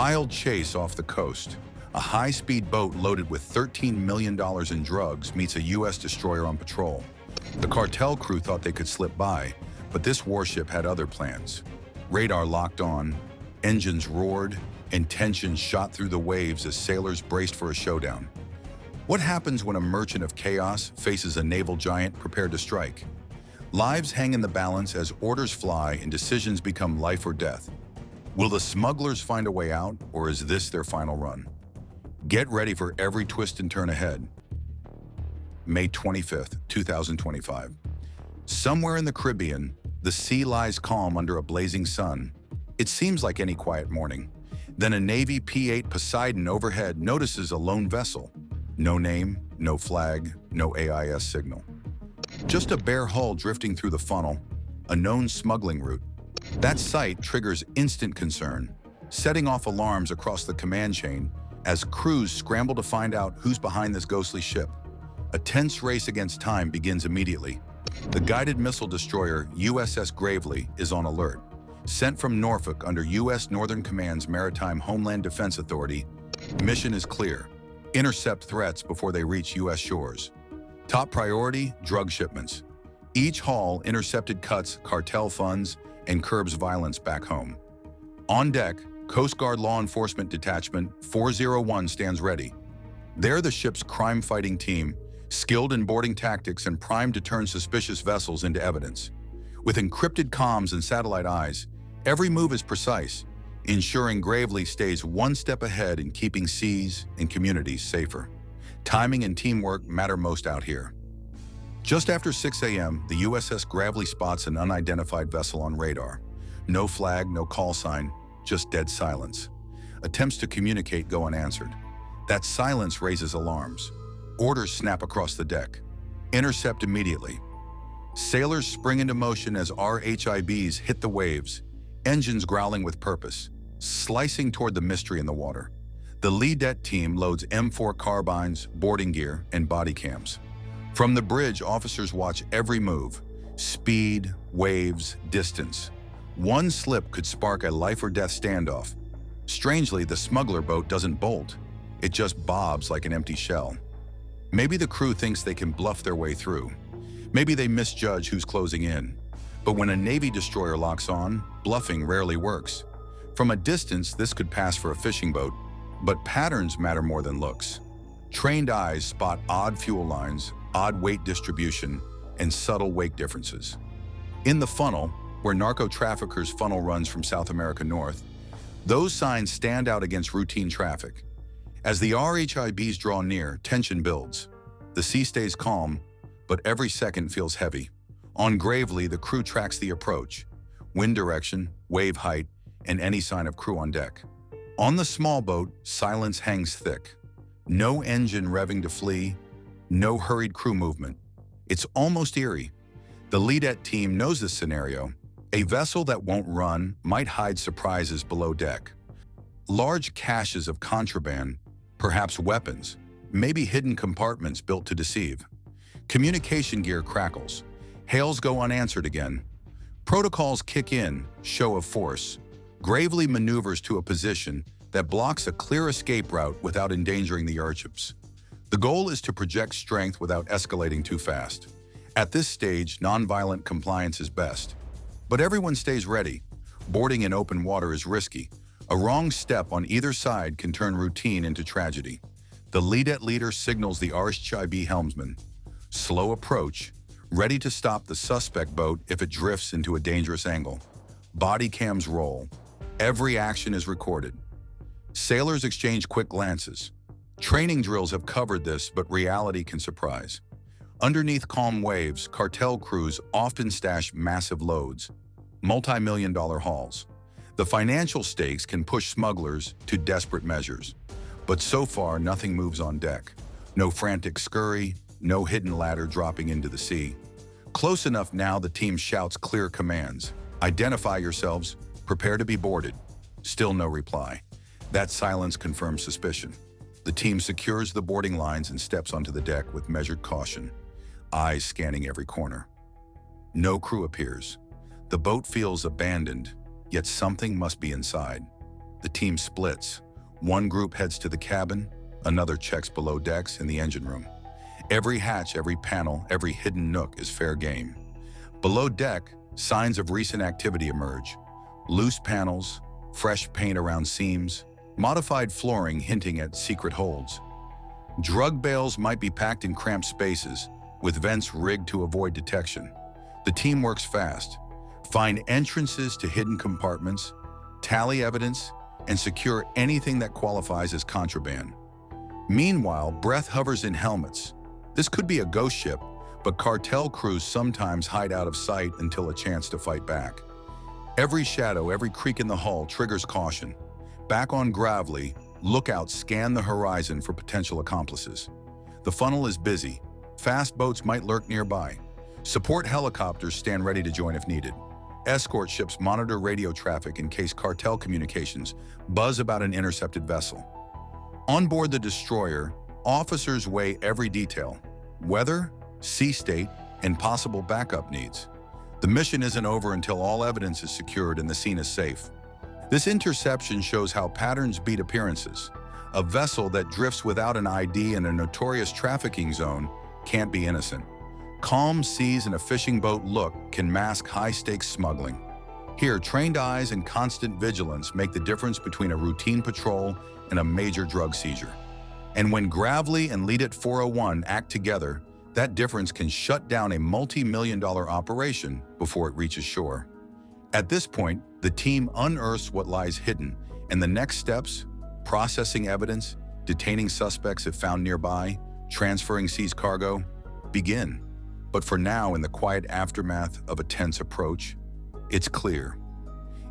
wild chase off the coast. A high-speed boat loaded with $13 million in drugs meets a U.S. destroyer on patrol. The cartel crew thought they could slip by, but this warship had other plans. Radar locked on, engines roared, and tension shot through the waves as sailors braced for a showdown. What happens when a merchant of chaos faces a naval giant prepared to strike? Lives hang in the balance as orders fly and decisions become life or death. Will the smugglers find a way out, or is this their final run? Get ready for every twist and turn ahead. May 25th, 2025. Somewhere in the Caribbean, the sea lies calm under a blazing sun. It seems like any quiet morning. Then a Navy P-8 Poseidon overhead notices a lone vessel. No name, no flag, no AIS signal. Just a bare hull drifting through the funnel, a known smuggling route. That sight triggers instant concern, setting off alarms across the command chain as crews scramble to find out who's behind this ghostly ship. A tense race against time begins immediately. The guided missile destroyer USS Gravely is on alert. Sent from Norfolk under U.S. Northern Command's Maritime Homeland Defense Authority, mission is clear. Intercept threats before they reach U.S. shores. Top priority, drug shipments. Each haul intercepted cuts cartel funds and curbs violence back home. On deck, Coast Guard Law Enforcement Detachment 401 stands ready. They're the ship's crime-fighting team, skilled in boarding tactics and primed to turn suspicious vessels into evidence. With encrypted comms and satellite eyes, every move is precise, ensuring Gravely stays one step ahead in keeping seas and communities safer. Timing and teamwork matter most out here. Just after 6 a.m., the USS Gravely spots an unidentified vessel on radar. No flag, no call sign, just dead silence. Attempts to communicate go unanswered. That silence raises alarms. Orders snap across the deck. Intercept immediately. Sailors spring into motion as RHIBs hit the waves, engines growling with purpose, slicing toward the mystery in the water. The leadette team loads M4 carbines, boarding gear, and body cams. From the bridge, officers watch every move. Speed, waves, distance. One slip could spark a life-or-death standoff. Strangely, the smuggler boat doesn't bolt. It just bobs like an empty shell. Maybe the crew thinks they can bluff their way through. Maybe they misjudge who's closing in. But when a Navy destroyer locks on, bluffing rarely works. From a distance, this could pass for a fishing boat, but patterns matter more than looks. Trained eyes spot odd fuel lines, odd weight distribution, and subtle wake differences. In the funnel, where narco-traffickers' funnel runs from South America north, those signs stand out against routine traffic. As the RHIBs draw near, tension builds. The sea stays calm, but every second feels heavy. On Gravely, the crew tracks the approach, wind direction, wave height, and any sign of crew on deck. On the small boat, silence hangs thick. No engine revving to flee, no hurried crew movement. It's almost eerie. The leadette team knows this scenario. A vessel that won't run might hide surprises below deck. Large caches of contraband, perhaps weapons, maybe hidden compartments built to deceive. Communication gear crackles. Hails go unanswered again. Protocols kick in, show of force. Gravely maneuvers to a position that blocks a clear escape route without endangering the airships. The goal is to project strength without escalating too fast. At this stage, nonviolent compliance is best. But everyone stays ready. Boarding in open water is risky. A wrong step on either side can turn routine into tragedy. The leadette leader signals the RHIB helmsman. Slow approach, ready to stop the suspect boat if it drifts into a dangerous angle. Body cams roll. Every action is recorded. Sailors exchange quick glances. Training drills have covered this, but reality can surprise. Underneath calm waves, cartel crews often stash massive loads, multi-million-dollar hauls. The financial stakes can push smugglers to desperate measures. But so far, nothing moves on deck. No frantic scurry, no hidden ladder dropping into the sea. Close enough now the team shouts clear commands. Identify yourselves, prepare to be boarded. Still no reply. That silence confirms suspicion. The team secures the boarding lines and steps onto the deck with measured caution, eyes scanning every corner. No crew appears. The boat feels abandoned, yet something must be inside. the team splits. One group heads to the cabin, another checks below decks in the engine room. Every hatch, every panel, every hidden nook is fair game. Below deck, signs of recent activity emerge. Loose panels, fresh paint around seams, modified flooring hinting at secret holds. Drug bales might be packed in cramped spaces, with vents rigged to avoid detection. The team works fast. Find entrances to hidden compartments, tally evidence, and secure anything that qualifies as contraband. Meanwhile, Breath hovers in helmets. This could be a ghost ship, but cartel crews sometimes hide out of sight until a chance to fight back. Every shadow, every creak in the hull triggers caution. Back on Gravely, lookouts scan the horizon for potential accomplices. The funnel is busy. Fast boats might lurk nearby. Support helicopters stand ready to join if needed. Escort ships monitor radio traffic in case cartel communications buzz about an intercepted vessel. On board the destroyer, officers weigh every detail: weather, sea state, and possible backup needs. The mission isn't over until all evidence is secured and the scene is safe. This interception shows how patterns beat appearances. A vessel that drifts without an ID in a notorious trafficking zone can't be innocent. Calm seas and a fishing boat look can mask high-stakes smuggling. Here, trained eyes and constant vigilance make the difference between a routine patrol and a major drug seizure. And when Gravely and Lead It 401 act together, that difference can shut down a multi-million-dollar operation before it reaches shore. At this point, the team unearths what lies hidden, and the next steps, processing evidence, detaining suspects if found nearby, transferring seized cargo, begin. But for now, in the quiet aftermath of a tense approach, it's clear.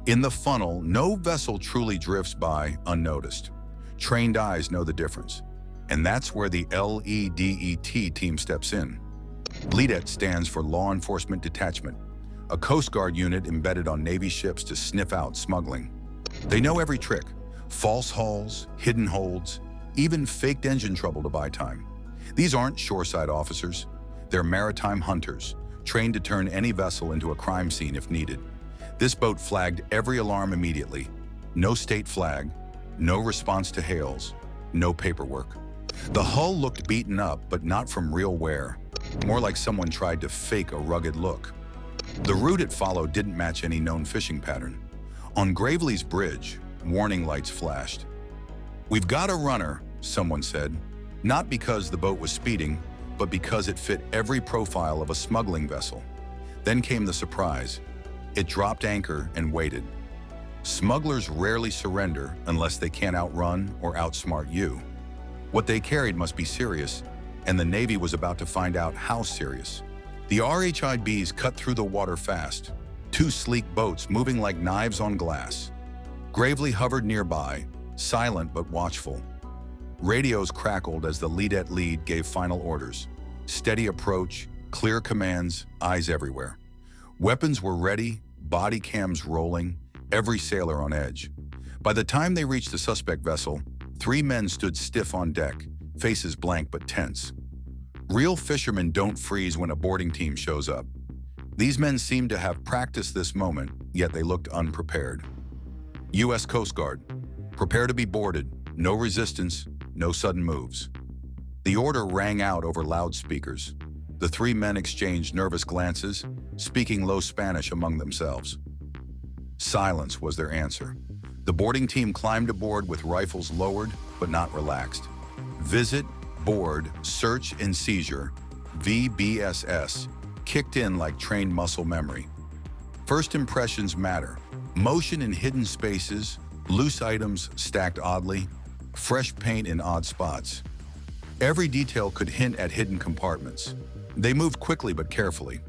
In the funnel, no vessel truly drifts by unnoticed. Trained eyes know the difference. And that's where the LEDET team steps in. LEDET stands for Law Enforcement Detachment, a Coast Guard unit embedded on Navy ships to sniff out smuggling. They know every trick: false hulls, hidden holds, even faked engine trouble to buy time. These aren't shoreside officers. They're maritime hunters, trained to turn any vessel into a crime scene if needed. This boat flagged every alarm immediately. No state flag, no response to hails, no paperwork. The hull looked beaten up, but not from real wear. More like someone tried to fake a rugged look. The route it followed didn't match any known fishing pattern. On Gravely's bridge, warning lights flashed. "We've got a runner," someone said, not because the boat was speeding, but because it fit every profile of a smuggling vessel. Then came the surprise. It dropped anchor and waited. Smugglers rarely surrender unless they can't outrun or outsmart you. What they carried must be serious, and the Navy was about to find out how serious. The RHIBs cut through the water fast, two sleek boats moving like knives on glass. Gravely hovered nearby, silent but watchful. Radios crackled as the lead-at lead gave final orders. Steady approach, clear commands, eyes everywhere. Weapons were ready, body cams rolling, every sailor on edge. By the time they reached the suspect vessel, 3 men stood stiff on deck, faces blank but tense. Real fishermen don't freeze when a boarding team shows up. These men seemed to have practiced this moment, yet they looked unprepared. U.S. Coast Guard, prepare to be boarded, no resistance, no sudden moves. The order rang out over loudspeakers. The 3 men exchanged nervous glances, speaking low Spanish among themselves. Silence was their answer. The boarding team climbed aboard with rifles lowered, but not relaxed. Visit, board, search, and seizure, VBSS, kicked in like trained muscle memory. First impressions matter. Motion in hidden spaces, loose items stacked oddly, fresh paint in odd spots. Every detail could hint at hidden compartments. They moved quickly but carefully.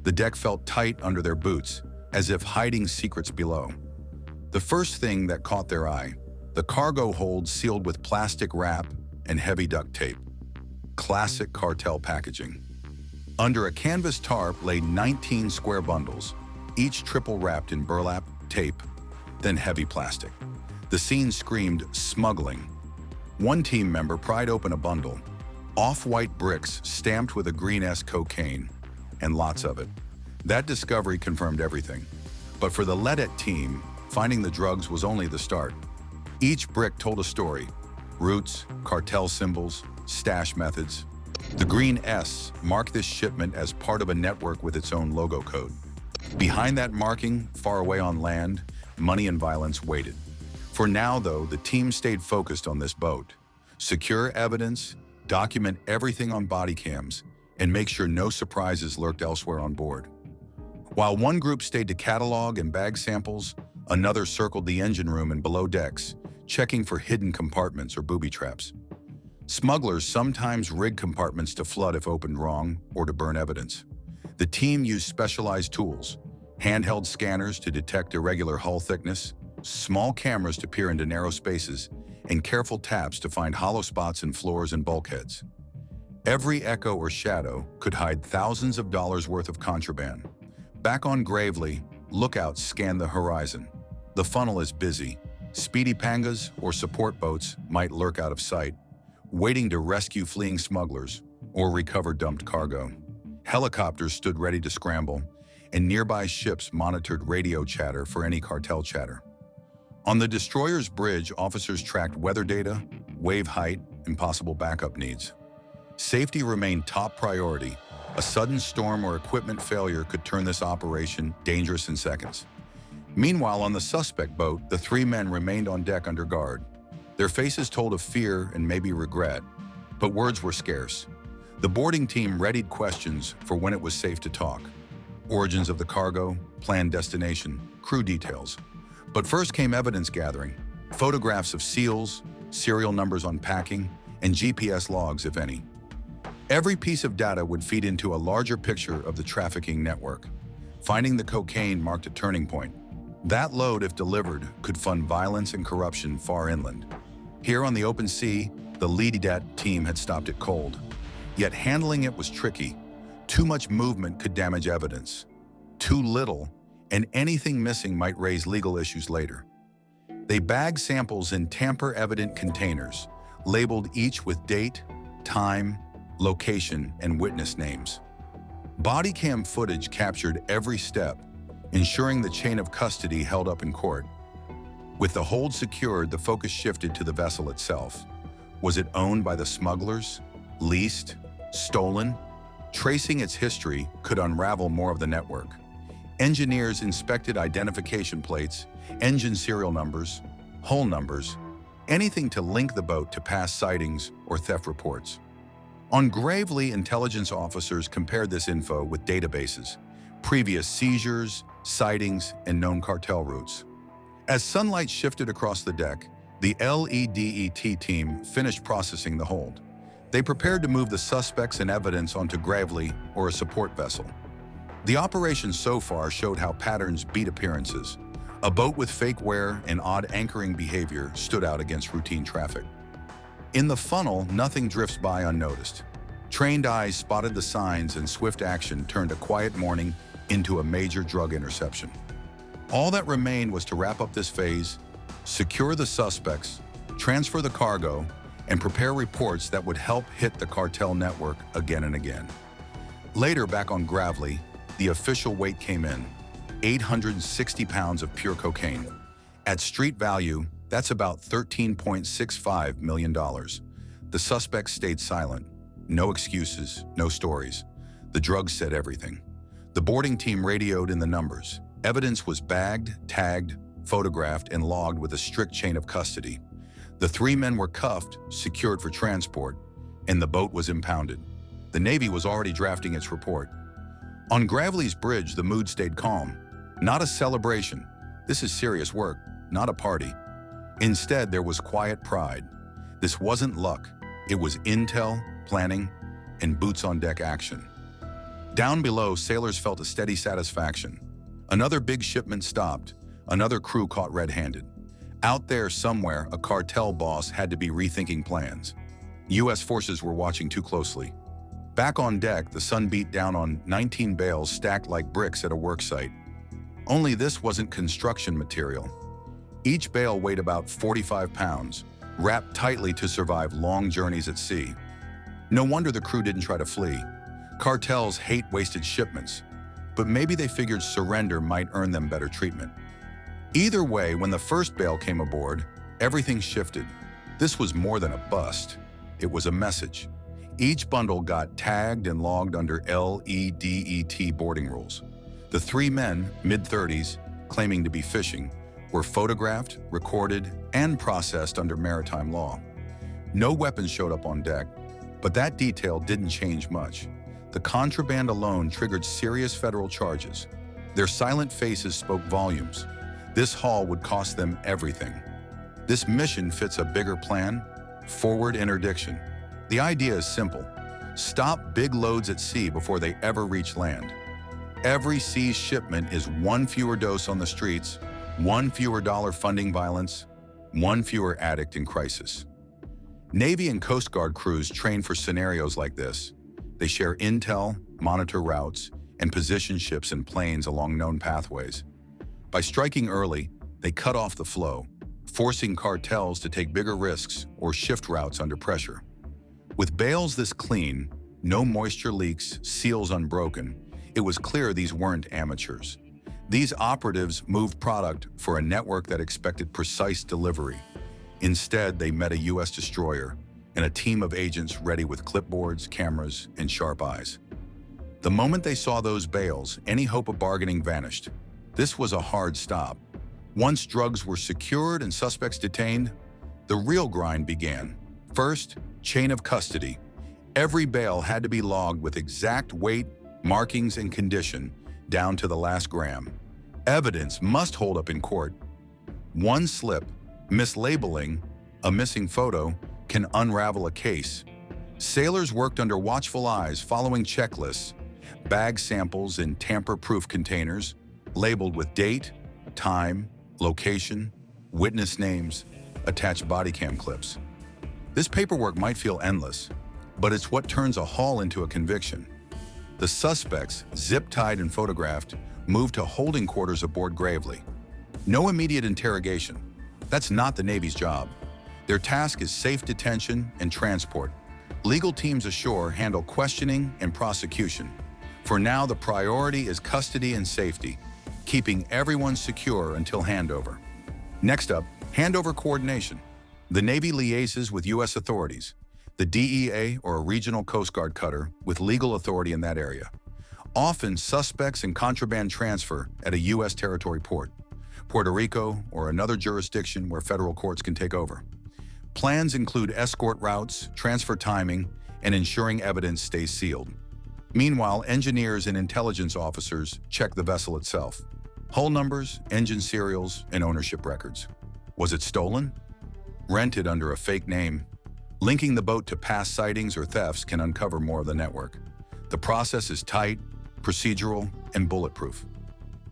The deck felt tight under their boots, as if hiding secrets below. The first thing that caught their eye, the cargo hold sealed with plastic wrap and heavy duct tape. Classic cartel packaging. Under a canvas tarp lay 19 square bundles, each triple wrapped in burlap, tape, then heavy plastic. The scene screamed smuggling. One team member pried open a bundle, off-white bricks stamped with a green-esque cocaine, and lots of it. That discovery confirmed everything. But for the LEDET team, finding the drugs was only the start. Each brick told a story: routes, cartel symbols, stash methods. The green S marked this shipment as part of a network with its own logo code. Behind that marking, far away on land, money and violence waited. For now, though, the team stayed focused on this boat. Secure evidence, document everything on body cams, and make sure no surprises lurked elsewhere on board. While one group stayed to catalog and bag samples, another circled the engine room and below decks, checking for hidden compartments or booby traps. Smugglers sometimes rig compartments to flood if opened wrong or to burn evidence. The team used specialized tools: handheld scanners to detect irregular hull thickness, small cameras to peer into narrow spaces, and careful taps to find hollow spots in floors and bulkheads. Every echo or shadow could hide thousands of dollars worth of contraband. Back on Gravely, lookouts scan the horizon. The funnel is busy. Speedy pangas or support boats might lurk out of sight, waiting to rescue fleeing smugglers or recover dumped cargo. Helicopters stood ready to scramble, and nearby ships monitored radio chatter for any cartel chatter. On the destroyer's bridge, officers tracked weather data, wave height, and possible backup needs. Safety remained top priority. A sudden storm or equipment failure could turn this operation dangerous in seconds. Meanwhile, on the suspect boat, the three men remained on deck under guard. Their faces told of fear and maybe regret, but words were scarce. The boarding team readied questions for when it was safe to talk: origins of the cargo, planned destination, crew details. But first came evidence gathering: photographs of seals, serial numbers on packing, and GPS logs, if any. Every piece of data would feed into a larger picture of the trafficking network. Finding the cocaine marked a turning point. That load, if delivered, could fund violence and corruption far inland. Here on the open sea, the lead team had stopped it cold. Yet handling it was tricky. Too much movement could damage evidence. Too little, and anything missing might raise legal issues later. They bagged samples in tamper-evident containers, labeled each with date, time, location, and witness names. Body cam footage captured every step, ensuring the chain of custody held up in court. With the hold secured, the focus shifted to the vessel itself. Was it owned by the smugglers? Leased? Stolen? Tracing its history could unravel more of the network. Engineers inspected identification plates, engine serial numbers, hull numbers, anything to link the boat to past sightings or theft reports. On Gravely, intelligence officers compared this info with databases, previous seizures, sightings, and known cartel routes. As sunlight shifted across the deck, the LEDET team finished processing the hold. They prepared to move the suspects and evidence onto Gravely or a support vessel. The operation so far showed how patterns beat appearances. A boat with fake wear and odd anchoring behavior stood out against routine traffic. In the funnel, nothing drifts by unnoticed. Trained eyes spotted the signs, and swift action turned a quiet morning into a major drug interception. All that remained was to wrap up this phase, secure the suspects, transfer the cargo, and prepare reports that would help hit the cartel network again and again. Later, back on Gravely, the official weight came in: 860 pounds of pure cocaine. At street value, that's about $13.65 million. The suspects stayed silent. No excuses, no stories. The drugs said everything. The boarding team radioed in the numbers. Evidence was bagged, tagged, photographed, and logged with a strict chain of custody. The three men were cuffed, secured for transport, and the boat was impounded. The Navy was already drafting its report. On Gravely's bridge, the mood stayed calm. Not a celebration. This is serious work, not a party. Instead, there was quiet pride. This wasn't luck. It was intel, planning, and boots-on-deck action. Down below, sailors felt a steady satisfaction. Another big shipment stopped. Another crew caught red-handed. Out there somewhere, a cartel boss had to be rethinking plans. U.S. forces were watching too closely. Back on deck, the sun beat down on 19 bales stacked like bricks at a work site. Only this wasn't construction material. Each bale weighed about 45 pounds, wrapped tightly to survive long journeys at sea. No wonder the crew didn't try to flee. Cartels hate wasted shipments, but maybe they figured surrender might earn them better treatment. Either way, when the first bale came aboard, everything shifted. This was more than a bust. It was a message. Each bundle got tagged and logged under LEDET boarding rules. The three men, mid-30s, claiming to be fishing, were photographed, recorded, and processed under maritime law. No weapons showed up on deck, but that detail didn't change much. The contraband alone triggered serious federal charges. Their silent faces spoke volumes. This haul would cost them everything. This mission fits a bigger plan: forward interdiction. The idea is simple. Stop big loads at sea before they ever reach land. Every seized shipment is one fewer dose on the streets, one fewer dollar funding violence, one fewer addict in crisis. Navy and Coast Guard crews train for scenarios like this. They share intel, monitor routes, and position ships and planes along known pathways. By striking early, they cut off the flow, forcing cartels to take bigger risks or shift routes under pressure. With bales this clean, no moisture leaks, seals unbroken, it was clear these weren't amateurs. These operatives moved product for a network that expected precise delivery. Instead, they met a U.S. destroyer and a team of agents ready with clipboards, cameras, and sharp eyes. The moment they saw those bales, any hope of bargaining vanished. This was a hard stop. Once drugs were secured and suspects detained, the real grind began. First, chain of custody. Every bale had to be logged with exact weight, markings, and condition, down to the last gram. Evidence must hold up in court. One slip, mislabeling, a missing photo, can unravel a case. Sailors worked under watchful eyes, following checklists, bag samples in tamper-proof containers, labeled with date, time, location, witness names, attached body cam clips. This paperwork might feel endless, but it's what turns a haul into a conviction. The suspects, zip-tied and photographed, moved to holding quarters aboard Gravely. No immediate interrogation. That's not the Navy's job. Their task is safe detention and transport. Legal teams ashore handle questioning and prosecution. For now, the priority is custody and safety, keeping everyone secure until handover. Next up, handover coordination. The Navy liaises with U.S. authorities, the DEA or a regional Coast Guard cutter with legal authority in that area. Often, suspects in contraband transfer at a U.S. territory port, Puerto Rico, or another jurisdiction where federal courts can take over. Plans include escort routes, transfer timing, and ensuring evidence stays sealed. Meanwhile, engineers and intelligence officers check the vessel itself. Hull numbers, engine serials, and ownership records. Was it stolen? Rented under a fake name? Linking the boat to past sightings or thefts can uncover more of the network. The process is tight, procedural, and bulletproof.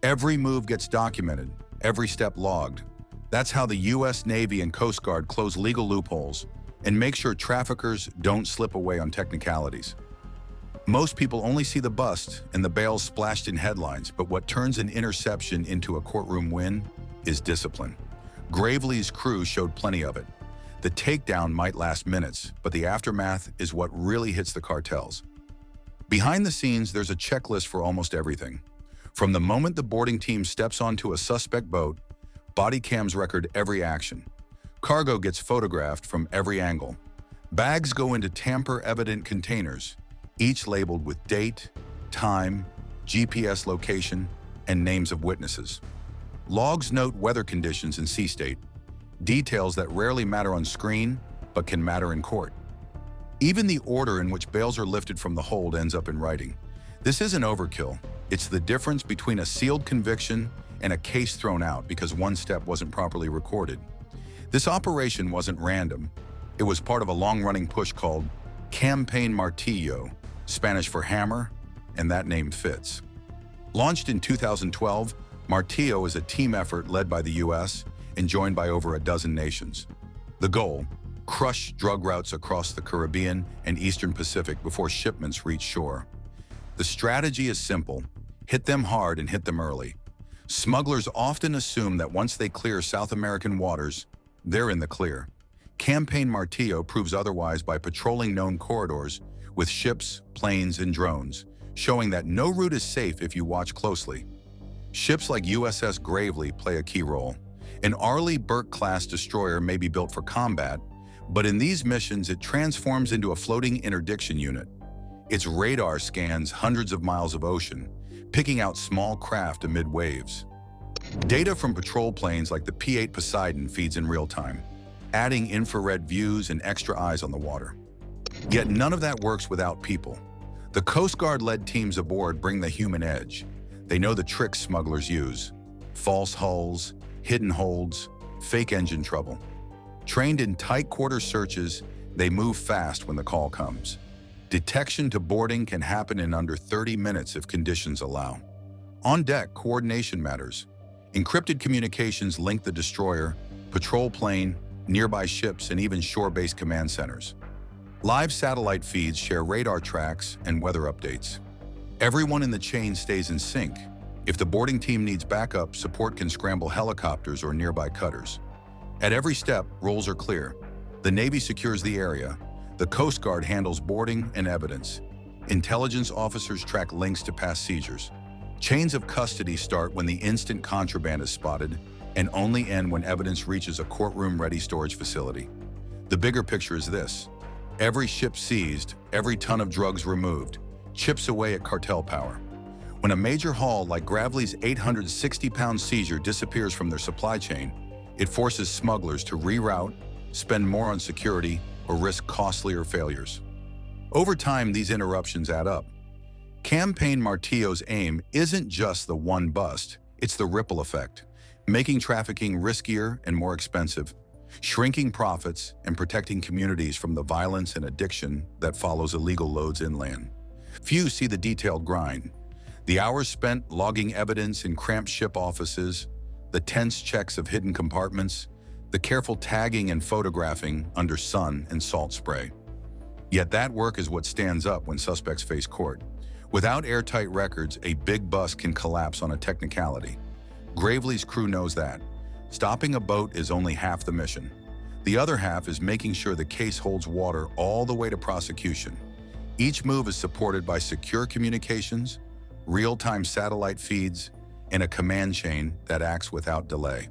Every move gets documented, every step logged. That's how the U.S. Navy and Coast Guard close legal loopholes and make sure traffickers don't slip away on technicalities. Most people only see the bust and the bales splashed in headlines, but what turns an interception into a courtroom win is discipline. Gravely's crew showed plenty of it. The takedown might last minutes, but the aftermath is what really hits the cartels. Behind the scenes, there's a checklist for almost everything. From the moment the boarding team steps onto a suspect boat, body cams record every action. Cargo gets photographed from every angle. Bags go into tamper-evident containers, each labeled with date, time, GPS location, and names of witnesses. Logs note weather conditions and sea state, details that rarely matter on screen, but can matter in court. Even the order in which bales are lifted from the hold ends up in writing. This isn't overkill. It's the difference between a sealed conviction and a case thrown out because one step wasn't properly recorded. This operation wasn't random. It was part of a long-running push called Campaign Martillo, Spanish for hammer, and that name fits. Launched in 2012, Martillo is a team effort led by the U.S. and joined by over a dozen nations. The goal: crush drug routes across the Caribbean and Eastern Pacific before shipments reach shore. The strategy is simple: hit them hard and hit them early. Smugglers often assume that once they clear South American waters, they're in the clear. Campaign Martillo proves otherwise by patrolling known corridors with ships, planes, and drones, showing that no route is safe if you watch closely. Ships like USS Gravely play a key role. An Arleigh Burke-class destroyer may be built for combat, but in these missions it transforms into a floating interdiction unit. Its radar scans hundreds of miles of ocean, picking out small craft amid waves. Data from patrol planes like the P-8 Poseidon feeds in real time, adding infrared views and extra eyes on the water. Yet none of that works without people. The Coast Guard-led teams aboard bring the human edge. They know the tricks smugglers use: false hulls, hidden holds, fake engine trouble. Trained in tight quarter searches, they move fast when the call comes. Detection to boarding can happen in under 30 minutes if conditions allow. On deck, coordination matters. Encrypted communications link the destroyer, patrol plane, nearby ships, and even shore-based command centers. Live satellite feeds share radar tracks and weather updates. Everyone in the chain stays in sync. If the boarding team needs backup, support can scramble helicopters or nearby cutters. At every step, roles are clear. The Navy secures the area. The Coast Guard handles boarding and evidence. Intelligence officers track links to past seizures. Chains of custody start when the instant contraband is spotted and only end when evidence reaches a courtroom-ready storage facility. The bigger picture is this: every ship seized, every ton of drugs removed, chips away at cartel power. When a major haul like Gravely's 860-pound seizure disappears from their supply chain, it forces smugglers to reroute, spend more on security, or risk costlier failures. Over time, these interruptions add up. Campaign Martillo's aim isn't just the one bust, it's the ripple effect, making trafficking riskier and more expensive, shrinking profits and protecting communities from the violence and addiction that follows illegal loads inland. Few see the detailed grind: the hours spent logging evidence in cramped ship offices, the tense checks of hidden compartments, the careful tagging and photographing under sun and salt spray. Yet that work is what stands up when suspects face court. Without airtight records, a big bust can collapse on a technicality. Gravely's crew knows that. Stopping a boat is only half the mission. The other half is making sure the case holds water all the way to prosecution. Each move is supported by secure communications, real-time satellite feeds, and a command chain that acts without delay.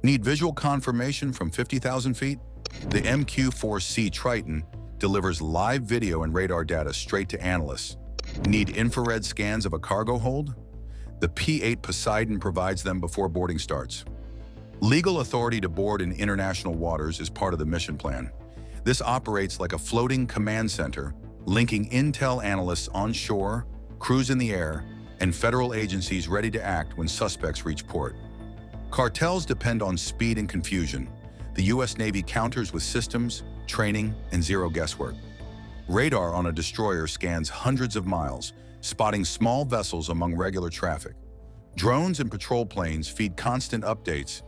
Need visual confirmation from 50,000 feet? The MQ-4C Triton delivers live video and radar data straight to analysts. Need infrared scans of a cargo hold? The P-8 Poseidon provides them before boarding starts. Legal authority to board in international waters is part of the mission plan. This operates like a floating command center, linking intel analysts on shore, crews in the air, and federal agencies ready to act when suspects reach port. Cartels depend on speed and confusion. The U.S. Navy counters with systems, training, and zero guesswork. Radar on a destroyer scans hundreds of miles, spotting small vessels among regular traffic. Drones and patrol planes feed constant updates,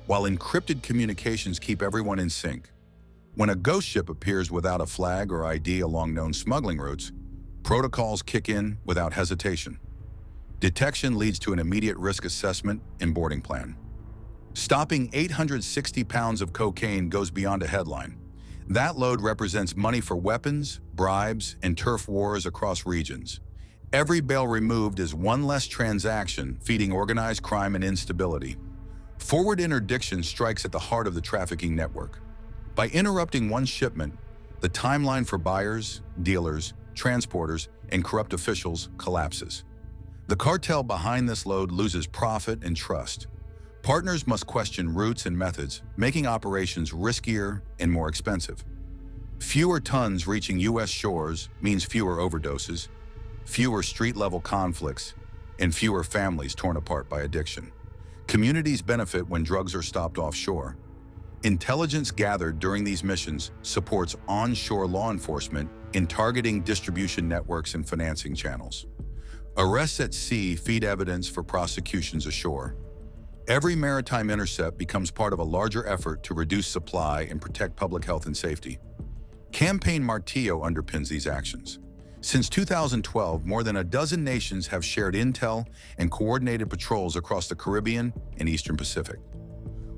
while encrypted communications keep everyone in sync. When a ghost ship appears without a flag or ID along known smuggling routes, protocols kick in without hesitation. Detection leads to an immediate risk assessment and boarding plan. Stopping 860 pounds of cocaine goes beyond a headline. That load represents money for weapons, bribes, and turf wars across regions. Every bale removed is one less transaction, feeding organized crime and instability. Forward interdiction strikes at the heart of the trafficking network. By interrupting one shipment, the timeline for buyers, dealers, transporters, and corrupt officials collapses. The cartel behind this load loses profit and trust. Partners must question routes and methods, making operations riskier and more expensive. Fewer tons reaching U.S. shores means fewer overdoses, fewer street-level conflicts, and fewer families torn apart by addiction. Communities benefit when drugs are stopped offshore. Intelligence gathered during these missions supports onshore law enforcement in targeting distribution networks and financing channels. Arrests at sea feed evidence for prosecutions ashore. Every maritime intercept becomes part of a larger effort to reduce supply and protect public health and safety. Campaign Martillo underpins these actions. Since 2012, more than a dozen nations have shared intel and coordinated patrols across the Caribbean and Eastern Pacific.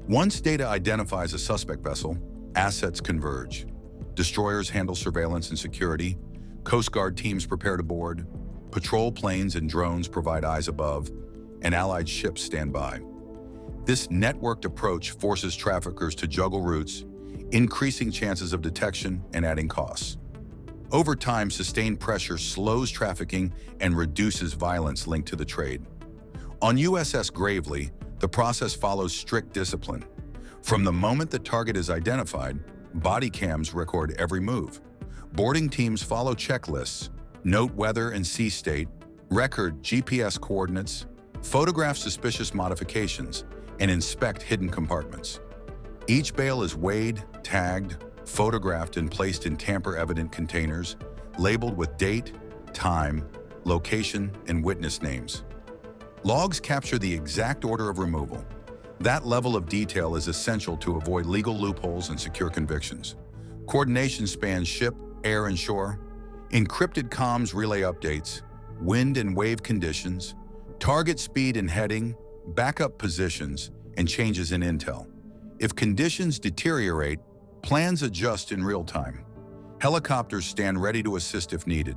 Once data identifies a suspect vessel, assets converge. Destroyers handle surveillance and security, Coast Guard teams prepare to board, patrol planes and drones provide eyes above, and allied ships stand by. This networked approach forces traffickers to juggle routes, increasing chances of detection and adding costs. Over time, sustained pressure slows trafficking and reduces violence linked to the trade. On USS Gravely, the process follows strict discipline. From the moment the target is identified, body cams record every move. Boarding teams follow checklists, note weather and sea state, record GPS coordinates, photograph suspicious modifications, and inspect hidden compartments. Each bale is weighed, tagged, photographed, and placed in tamper-evident containers, labeled with date, time, location, and witness names. Logs capture the exact order of removal. That level of detail is essential to avoid legal loopholes and secure convictions. Coordination spans ship, air, and shore. Encrypted comms relay updates, wind and wave conditions, target speed and heading, backup positions, and changes in intel. If conditions deteriorate, plans adjust in real time. Helicopters stand ready to assist if needed.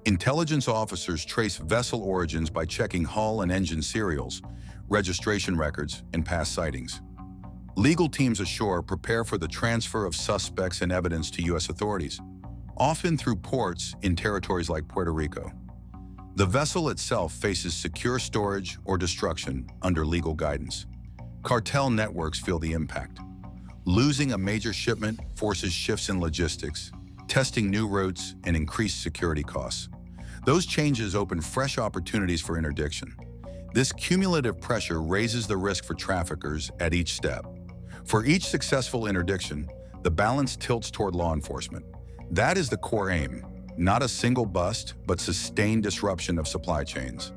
Intelligence officers trace vessel origins by checking hull and engine serials, registration records, and past sightings. Legal teams ashore prepare for the transfer of suspects and evidence to U.S. authorities, often through ports in territories like Puerto Rico. The vessel itself faces secure storage or destruction under legal guidance. Cartel networks feel the impact. Losing a major shipment forces shifts in logistics, testing new routes, and increased security costs. Those changes open fresh opportunities for interdiction. This cumulative pressure raises the risk for traffickers at each step. For each successful interdiction, the balance tilts toward law enforcement. That is the core aim, not a single bust, but sustained disruption of supply chains.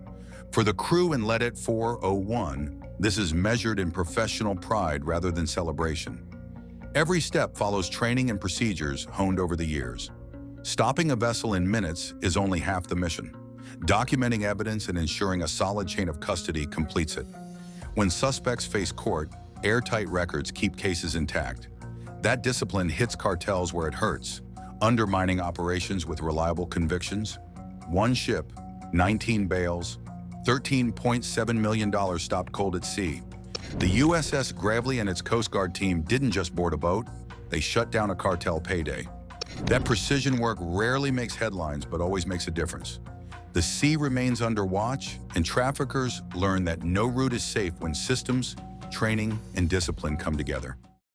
For the crew in Let It 401, this is measured in professional pride rather than celebration. Every step follows training and procedures honed over the years. Stopping a vessel in minutes is only half the mission. Documenting evidence and ensuring a solid chain of custody completes it. When suspects face court, airtight records keep cases intact. That discipline hits cartels where it hurts, undermining operations with reliable convictions. One ship, 19 bales, $13.7 million stopped cold at sea. The USS Gravely and its Coast Guard team didn't just board a boat, they shut down a cartel payday. That precision work rarely makes headlines, but always makes a difference. The sea remains under watch, and traffickers learn that no route is safe when systems, training, and discipline come together.